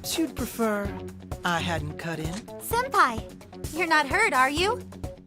Perhaps you'd prefer I hadn't cut in? Senpai, you're not hurt, are you?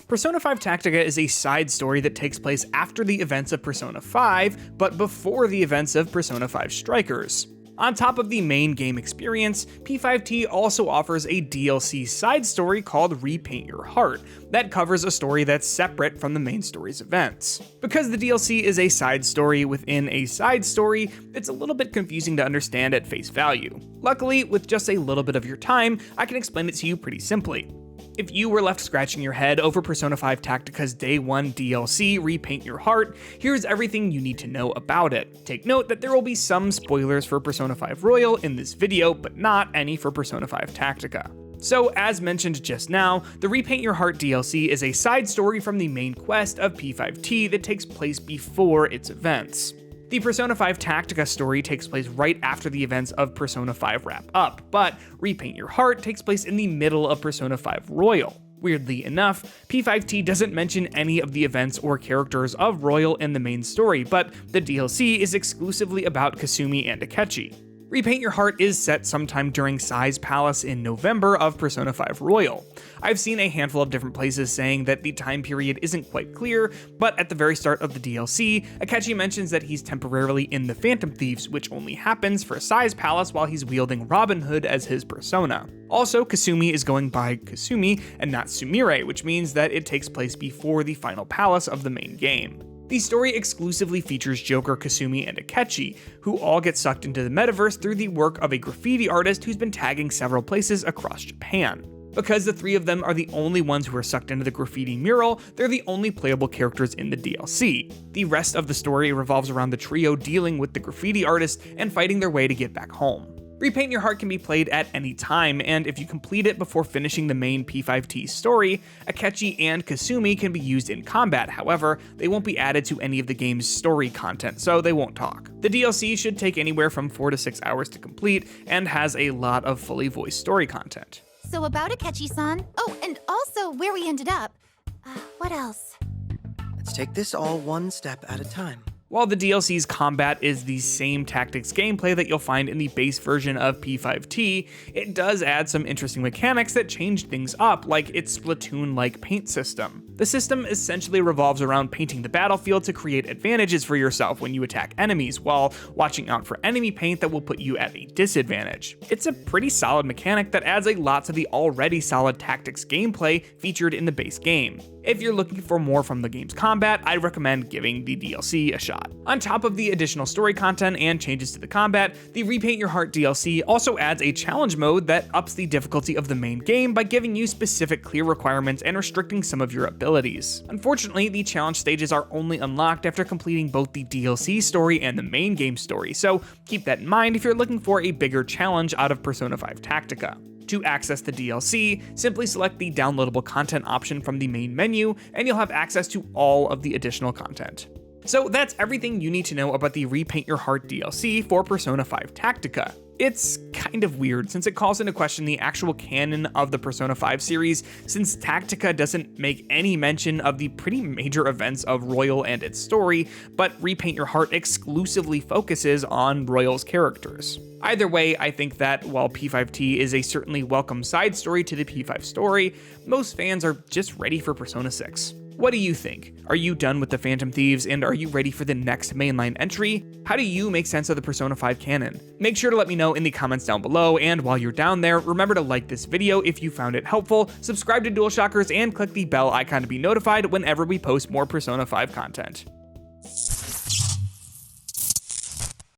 Persona 5 Tactica is a side story that takes place after the events of Persona 5, but before the events of Persona 5 Strikers. On top of the main game experience, P5T also offers a DLC side story called Repaint Your Heart that covers a story that's separate from the main story's events. Because the DLC is a side story within a side story, it's a little bit confusing to understand at face value. Luckily, with just a little bit of your time, I can explain it to you pretty simply. If you were left scratching your head over Persona 5 Tactica's Day 1 DLC, Repaint Your Heart, here's everything you need to know about it. Take note that there will be some spoilers for Persona 5 Royal in this video, but not any for Persona 5 Tactica. So, as mentioned just now, the Repaint Your Heart DLC is a side story from the main quest of P5T that takes place before its events. The Persona 5 Tactica story takes place right after the events of Persona 5 wrap up, but Repaint Your Heart takes place in the middle of Persona 5 Royal. Weirdly enough, P5T doesn't mention any of the events or characters of Royal in the main story, but the DLC is exclusively about Kasumi and Akechi. Repaint Your Heart is set sometime during Sai's Palace in November of Persona 5 Royal. I've seen a handful of different places saying that the time period isn't quite clear, but at the very start of the DLC, Akechi mentions that he's temporarily in the Phantom Thieves, which only happens for Sai's Palace while he's wielding Robin Hood as his persona. Also, Kasumi is going by Kasumi and not Sumire, which means that it takes place before the final palace of the main game. The story exclusively features Joker, Kasumi, and Akechi, who all get sucked into the metaverse through the work of a graffiti artist who's been tagging several places across Japan. Because the three of them are the only ones who are sucked into the graffiti mural, they're the only playable characters in the DLC. The rest of the story revolves around the trio dealing with the graffiti artist and fighting their way to get back home. Repaint Your Heart can be played at any time, and if you complete it before finishing the main P5T story, Akechi and Kasumi can be used in combat. However, they won't be added to any of the game's story content, so they won't talk. The DLC should take anywhere from 4 to 6 hours to complete, and has a lot of fully voiced story content. So about Akechi-san, oh, and also where we ended up. What else? Let's take this all one step at a time. While the DLC's combat is the same tactics gameplay that you'll find in the base version of P5T, it does add some interesting mechanics that change things up, like its Splatoon-like paint system. The system essentially revolves around painting the battlefield to create advantages for yourself when you attack enemies, while watching out for enemy paint that will put you at a disadvantage. It's a pretty solid mechanic that adds a lot to the already solid tactics gameplay featured in the base game. If you're looking for more from the game's combat, I'd recommend giving the DLC a shot. On top of the additional story content and changes to the combat, the Repaint Your Heart DLC also adds a challenge mode that ups the difficulty of the main game by giving you specific clear requirements and restricting some of your abilities. Unfortunately, the challenge stages are only unlocked after completing both the DLC story and the main game story, so keep that in mind if you're looking for a bigger challenge out of Persona 5 Tactica. To access the DLC, simply select the downloadable content option from the main menu, and you'll have access to all of the additional content. So that's everything you need to know about the Repaint Your Heart DLC for Persona 5 Tactica. It's kind of weird since it calls into question the actual canon of the Persona 5 series, since Tactica doesn't make any mention of the pretty major events of Royal and its story, but Repaint Your Heart exclusively focuses on Royal's characters. Either way, I think that while P5T is a certainly welcome side story to the P5 story, most fans are just ready for Persona 6. What do you think? Are you done with the Phantom Thieves, and are you ready for the next mainline entry? How do you make sense of the Persona 5 canon? Make sure to let me know in the comments down below, and while you're down there, remember to like this video if you found it helpful, subscribe to DualShockers, and click the bell icon to be notified whenever we post more Persona 5 content.